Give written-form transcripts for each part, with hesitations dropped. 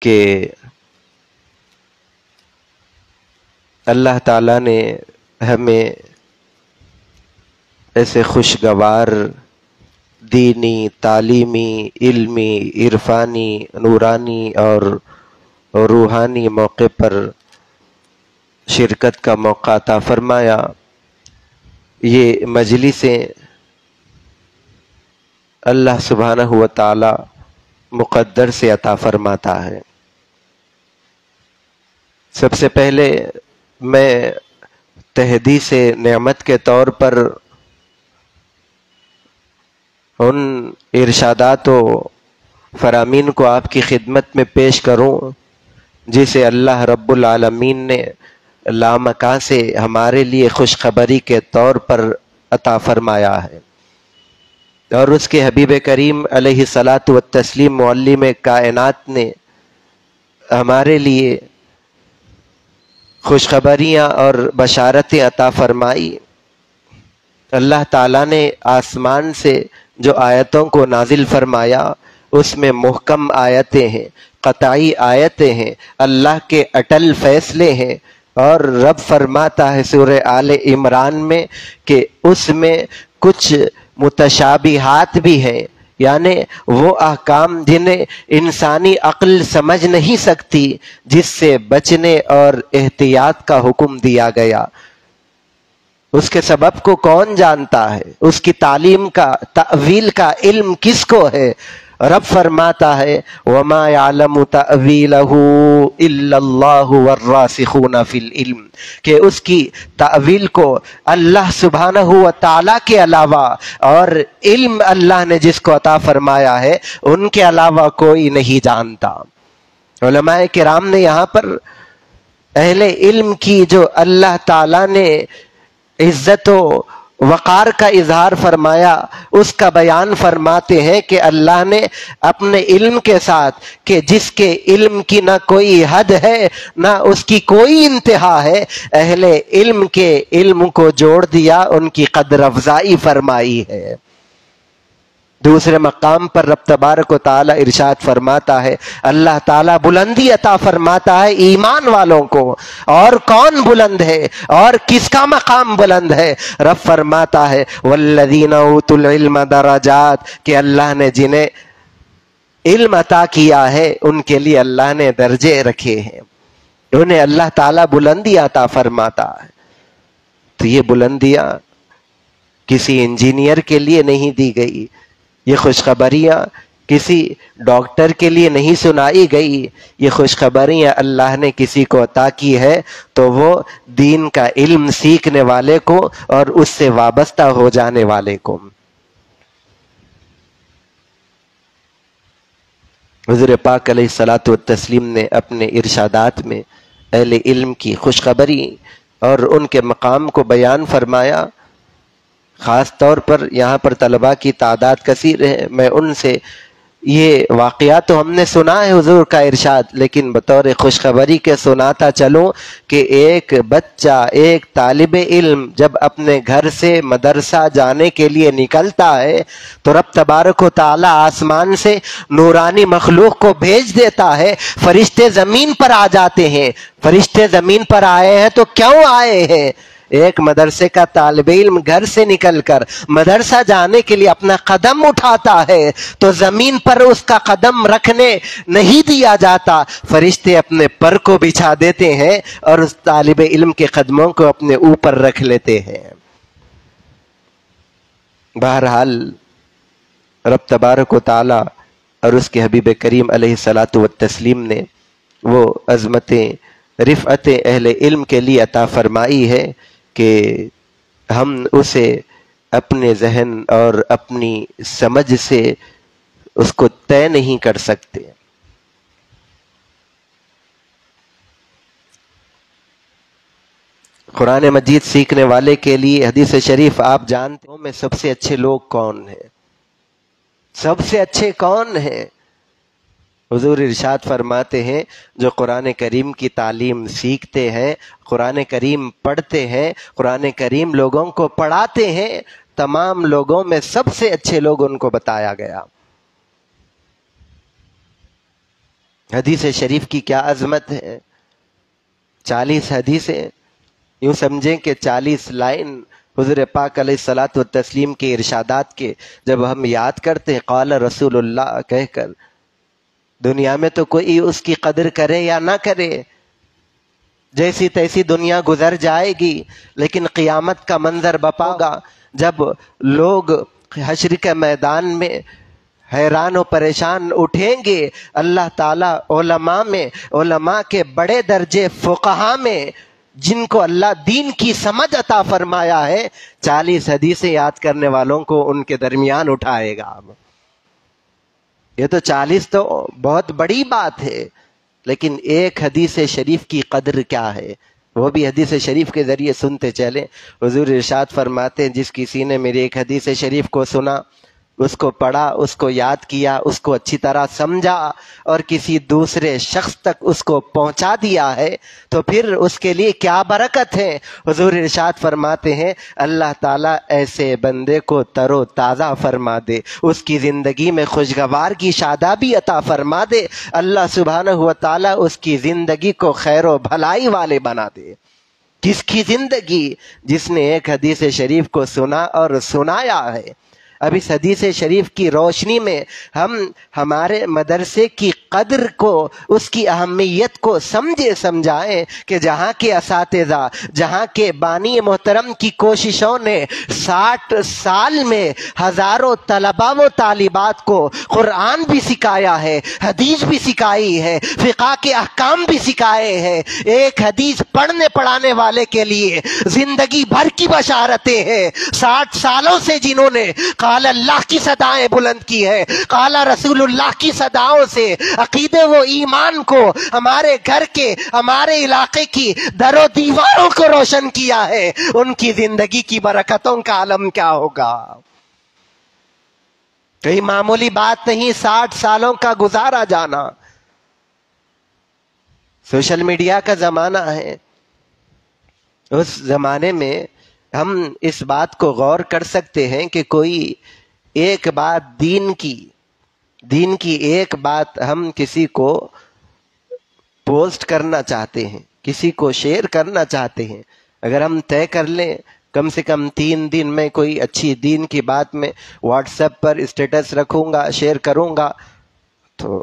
کہ اللہ تعالیٰ نے ہمیں ایسے خوشگوار دینی، تعلیمی، علمی، عرفانی، نورانی اور روحانی موقع پر شرکت کا موقع عطا فرمایا۔ یہ مجلسیں اللہ سبحانہ و تعالی مقدر سے عطا فرماتا ہے۔ سب سے پہلے میں تحدیث نعمت کے طور پر ان ارشادات و فرامین کو آپ کی خدمت میں پیش کروں جسے اللہ رب العالمین نے لامکاں سے ہمارے لیے خوشخبری کے طور پر عطا فرمایا ہے، اور اس کے حبیب کریم علیہ الصلاۃ والتسلیم معلم کائنات نے ہمارے لیے خوشخبریاں اور بشارتیں عطا فرمائی۔ اللہ تعالیٰ نے آسمان سے جو آیتوں کو نازل فرمایا اس میں محکم آیتیں ہیں، قطعی آیتیں ہیں، اللہ کے اٹل فیصلے ہیں، اور رب فرماتا ہے سورہ آل عمران میں کہ اس میں کچھ متشابہات بھی ہیں، یعنی وہ احکام جنہیں انسانی عقل سمجھ نہیں سکتی، جس سے بچنے اور احتیاط کا حکم دیا گیا۔ اس کے سبب کو کون جانتا ہے؟ اس کی تعلیم کا، تأویل کا علم کس کو ہے؟ رب فرماتا ہے وَمَا يَعْلَمُ تَأْوِيلَهُ إِلَّا اللَّهُ وَالرَّاسِخُونَ فِي الْعِلْمِ، کہ اس کی تأویل کو اللہ سبحانہ و تعالیٰ کے علاوہ اور علم اللہ نے جس کو عطا فرمایا ہے ان کے علاوہ کوئی نہیں جانتا۔ علماء کرام نے یہاں پر اہل علم کی جو اللہ تعالیٰ نے عزت و وقار کا اظہار فرمایا اس کا بیان فرماتے ہیں کہ اللہ نے اپنے علم کے ساتھ، کہ جس کے علم کی نہ کوئی حد ہے نہ اس کی کوئی انتہا ہے، اہل علم کے علم کو جوڑ دیا، ان کی قدر افزائی فرمائی ہے۔ دوسرے مقام پر رب تبارک و تعالی ارشاد فرماتا ہے، اللہ تعالیٰ بلندی عطا فرماتا ہے ایمان والوں کو۔ اور کون بلند ہے اور کس کا مقام بلند ہے؟ رب فرماتا ہے والذین اوتوا العلم درجات، کہ اللہ نے جنہیں علم عطا کیا ہے ان کے لیے اللہ نے درجے رکھے ہیں، انہیں اللہ تعالیٰ بلندی عطا فرماتا ہے۔ تو یہ بلندیاں کسی انجینئر کے لیے نہیں دی گئی، یہ خوشخبریاں کسی ڈاکٹر کے لیے نہیں سنائی گئی، یہ خوشخبریاں اللہ نے کسی کو عطا کی ہے تو وہ دین کا علم سیکھنے والے کو اور اس سے وابستہ ہو جانے والے کو۔ حضور پاک علیہ الصلاۃ والتسلیم نے اپنے ارشادات میں اہل علم کی خوشخبری اور ان کے مقام کو بیان فرمایا۔ خاص طور پر یہاں پر طلباء کی تعداد کثیر ہے، میں ان سے یہ واقعات تو ہم نے سنا ہے حضور کا ارشاد، لیکن بطور خوشخبری کے سناتا چلوں کہ ایک بچہ، ایک طالب علم جب اپنے گھر سے مدرسہ جانے کے لیے نکلتا ہے تو رب تبارک و تعالی آسمان سے نورانی مخلوق کو بھیج دیتا ہے، فرشتے زمین پر آ جاتے ہیں۔ فرشتے زمین پر آئے ہیں تو کیوں آئے ہیں؟ ایک مدرسے کا طالب علم گھر سے نکل کر مدرسہ جانے کے لیے اپنا قدم اٹھاتا ہے تو زمین پر اس کا قدم رکھنے نہیں دیا جاتا، فرشتے اپنے پر کو بچھا دیتے ہیں اور اس طالب علم کے قدموں کو اپنے اوپر رکھ لیتے ہیں۔ بہرحال رب تبارک و تعالی اور اس کے حبیب کریم علیہ الصلاۃ والتسلیم نے وہ عظمتیں، رفعتیں اہل علم کے لیے عطا فرمائی ہے کہ ہم اسے اپنے ذہن اور اپنی سمجھ سے اس کو طے نہیں کر سکتے۔ قرآن مجید سیکھنے والے کے لیے حدیث شریف آپ جانتے ہو میں سب سے اچھے لوگ کون ہیں؟ سب سے اچھے کون ہیں؟ حضور ارشاد فرماتے ہیں جو قرآن کریم کی تعلیم سیکھتے ہیں، قرآن کریم پڑھتے ہیں، قرآن کریم لوگوں کو پڑھاتے ہیں، تمام لوگوں میں سب سے اچھے لوگ ان کو بتایا گیا۔ حدیث شریف کی کیا عظمت ہے. 40 حدیثیں، یوں سمجھیں کہ 40 لائن حضور پاک علیہ الصلاۃ والتسلیم کے ارشادات کے جب ہم یاد کرتے ہیں قال رسول اللہ کہہ کر، دنیا میں تو کوئی اس کی قدر کرے یا نہ کرے، جیسی تیسی دنیا گزر جائے گی، لیکن قیامت کا منظر بپا ہوگا جب لوگ حشر کے میدان میں حیران و پریشان اٹھیں گے. اللہ تعالیٰ علماء کے بڑے درجے فقہا میں جن کو اللہ دین کی سمجھ عطا فرمایا ہے، 40 حدیثیں یاد کرنے والوں کو ان کے درمیان اٹھائے گا. یہ تو 40 تو بہت بڑی بات ہے، لیکن ایک حدیث شریف کی قدر کیا ہے، وہ بھی حدیث شریف کے ذریعے سنتے چلیں. حضور ارشاد فرماتے ہیں جس کسی نے میری ایک حدیث شریف کو سنا، اس کو پڑھا، اس کو یاد کیا، اس کو اچھی طرح سمجھا اور کسی دوسرے شخص تک اس کو پہنچا دیا ہے تو پھر اس کے لیے کیا برکت ہے. حضور ارشاد فرماتے ہیں اللہ تعالیٰ ایسے بندے کو تر و تازہ فرما دے، اس کی زندگی میں خوشگوار کی شادابی عطا فرما دے. اللہ سبحانہ و تعالیٰ اس کی زندگی کو خیر و بھلائی والے بنا دے. کس کی زندگی؟ جس نے ایک حدیث شریف کو سنا اور سنایا ہے. اب اس حدیث شریف کی روشنی میں ہم ہمارے مدرسے کی قدر کو، اس کی اہمیت کو سمجھائیں کہ جہاں کے اساتذہ، جہاں کے بانی محترم کی کوششوں نے 60 سال میں ہزاروں طلباء و طالبات کو قرآن بھی سکھایا ہے، حدیث بھی سکھائی ہے، فقہ کے احکام بھی سکھائے ہیں. ایک حدیث پڑھنے پڑھانے والے کے لیے زندگی بھر کی بشارتیں ہیں. 60 سالوں سے جنہوں نے قال اللہ کی صدائیں بلند کی ہے، قال رسول اللہ کی صداؤں سے عقیدے و ایمان کو، ہمارے گھر کے، ہمارے علاقے کی در و دیواروں کو روشن کیا ہے، ان کی زندگی کی برکتوں کا عالم کیا ہوگا. کوئی معمولی بات نہیں 60 سالوں کا گزارا جانا. سوشل میڈیا کا زمانہ ہے، اس زمانے میں ہم اس بات کو غور کر سکتے ہیں کہ کوئی ایک بات دین کی ایک بات ہم کسی کو پوسٹ کرنا چاہتے ہیں، کسی کو شیئر کرنا چاہتے ہیں، اگر ہم طے کر لیں کم سے کم 3 دن میں کوئی اچھی دین کی بات میں واٹس ایپ پر اسٹیٹس رکھوں گا، شیئر کروں گا، تو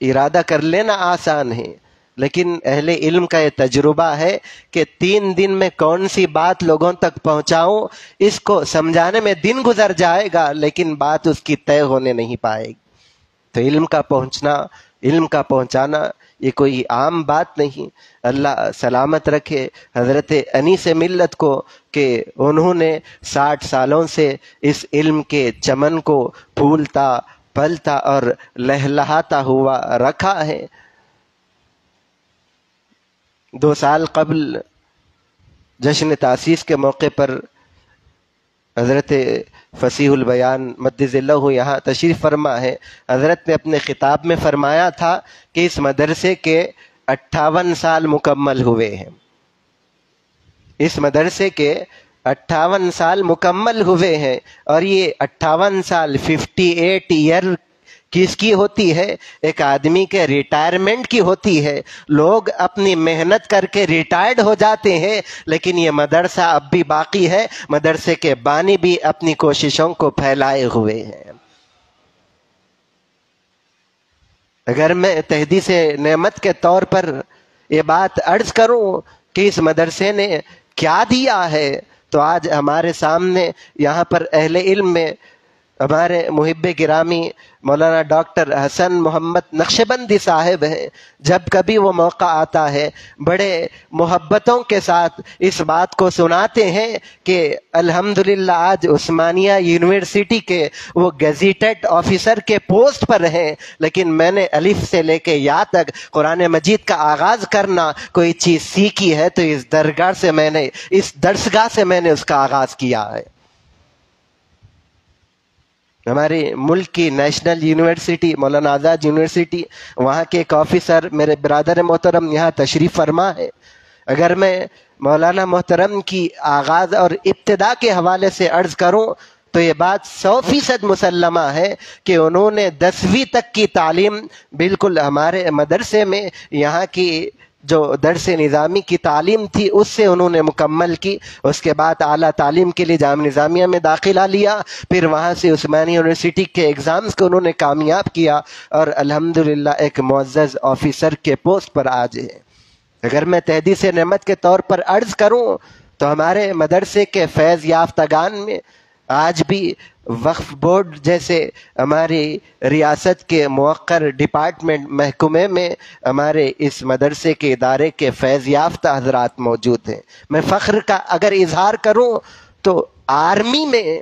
ارادہ کر لینا آسان ہے. لیکن اہل علم کا یہ تجربہ ہے کہ 3 دن میں کون سی بات لوگوں تک پہنچاؤں، اس کو سمجھانے میں دن گزر جائے گا لیکن بات اس کی طے ہونے نہیں پائے گی. تو علم کا پہنچانا یہ کوئی عام بات نہیں. اللہ سلامت رکھے حضرت انیس ملت کو کہ انہوں نے 60 سالوں سے اس علم کے چمن کو پھولتا پھلتا اور لہلہاتا ہوا رکھا ہے. 2 سال قبل جشن تاسیس کے موقع پر حضرت فصیح البیان مدظ اللہ یہاں تشریف فرما ہے. حضرت نے اپنے خطاب میں فرمایا تھا کہ اس مدرسے کے 58 سال مکمل ہوئے ہیں. اس مدرسے کے 58 سال مکمل ہوئے ہیں، اور یہ 58 سال 58 ایئر کس کی ہوتی ہے؟ ایک آدمی کے ریٹائرمنٹ کی ہوتی ہے. لوگ اپنی محنت کر کے ریٹائرڈ ہو جاتے ہیں، لیکن یہ مدرسہ اب بھی باقی ہے. مدرسے کے بانی بھی اپنی کوششوں کو پھیلائے ہوئے ہیں. اگر میں تحدیث نعمت کے طور پر یہ بات عرض کروں کہ اس مدرسے نے کیا دیا ہے، تو آج ہمارے سامنے یہاں پر اہل علم میں ہمارے محب گرامی مولانا ڈاکٹر حسن محمد نقشبندی صاحب ہیں. جب کبھی وہ موقع آتا ہے بڑے محبتوں کے ساتھ اس بات کو سناتے ہیں کہ الحمدللہ آج عثمانیہ یونیورسٹی کے وہ گیزیٹڈ آفیسر کے پوسٹ پر ہیں، لیکن میں نے الف سے لے کے یا تک قرآن مجید کا آغاز کرنا کوئی چیز سیکھی ہے تو اس درسگاہ سے میں نے اس کا آغاز کیا ہے. ہمارے ملک کی national university Maulana Azad university, وہاں کے ایک آفیسر میرے برادر محترم یہاں تشریف فرما ہے. اگر میں مولانا محترم کی آغاز اور ابتدا کے حوالے سے عرض کروں تو یہ بات 100% مسلمہ ہے کہ انہوں نے 10ویں تک کی تعلیم بالکل ہمارے مدرسے میں یہاں کی جو درس نظامی کی تعلیم تھی اس سے انہوں نے مکمل کی. اس کے بعد اعلیٰ تعلیم کے لیے جامعہ نظامیہ میں داخلہ لیا، پھر وہاں سے عثمانیہ یونیورسٹی کے ایگزامز کو انہوں نے کامیاب کیا اور الحمدللہ ایک معزز آفیسر کے پوسٹ پر آج ہیں. اگر میں تحدیث نعمت کے طور پر عرض کروں تو ہمارے مدرسے کے فیض یافتگان میں آج بھی وقف بورڈ جیسے ہماری ریاست کے موقر ڈپارٹمنٹ محکمے میں ہمارے اس مدرسے کے ادارے کے فیض یافتہ حضرات موجود ہیں. میں فخر کا اگر اظہار کروں تو آرمی میں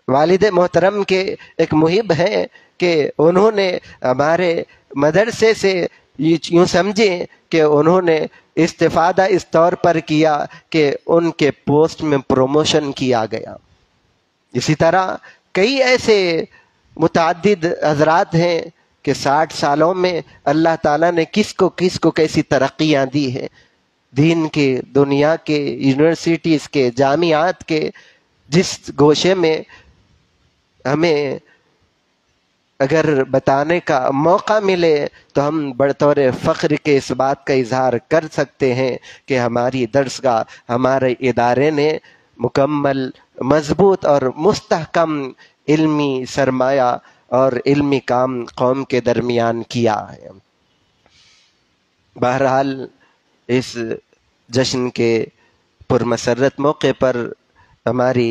والد محترم کے ایک محب ہیں کہ انہوں نے ہمارے مدرسے سے یوں سمجھیں کہ انہوں نے استفادہ اس طور پر کیا کہ ان کے پوسٹ میں پروموشن کیا گیا. اسی طرح کئی ایسے متعدد حضرات ہیں کہ 60 سالوں میں اللہ تعالیٰ نے کس کو کیسی ترقیاں دی ہیں. دین کے، دنیا کے، یونیورسٹیز کے، جامعات کے جس گوشے میں ہمیں اگر بتانے کا موقع ملے تو ہم بطور فخر کے اس بات کا اظہار کر سکتے ہیں کہ ہماری درسگاہ، ہمارے ادارے نے مکمل، مضبوط اور مستحکم علمی سرمایہ اور علمی کام قوم کے درمیان کیا ہے. بہرحال اس جشن کے پرمسرت موقع پر ہماری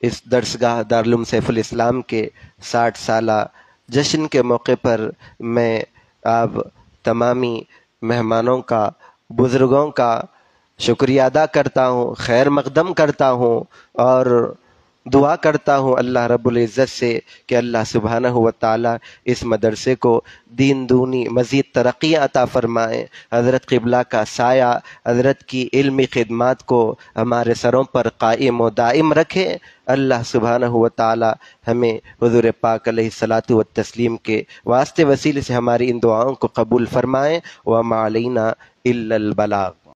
اس درسگاہ دارالعلوم سیف الاسلام کے 60 سالہ جشن کے موقع پر میں آپ تمامی مہمانوں کا، بزرگوں کا شکریہ ادا کرتا ہوں، خیر مقدم کرتا ہوں اور دعا کرتا ہوں اللہ رب العزت سے کہ اللہ سبحانہ و تعالی اس مدرسے کو دین دونی مزید ترقی عطا فرمائے. حضرت قبلہ کا سایہ، حضرت کی علمی خدمات کو ہمارے سروں پر قائم و دائم رکھے. اللہ سبحانہ و تعالی ہمیں حضور پاک علیہ الصلاۃ والتسلیم کے واسطے وسیلے سے ہماری ان دعاؤں کو قبول فرمائے. وما علینا الا البلاغ.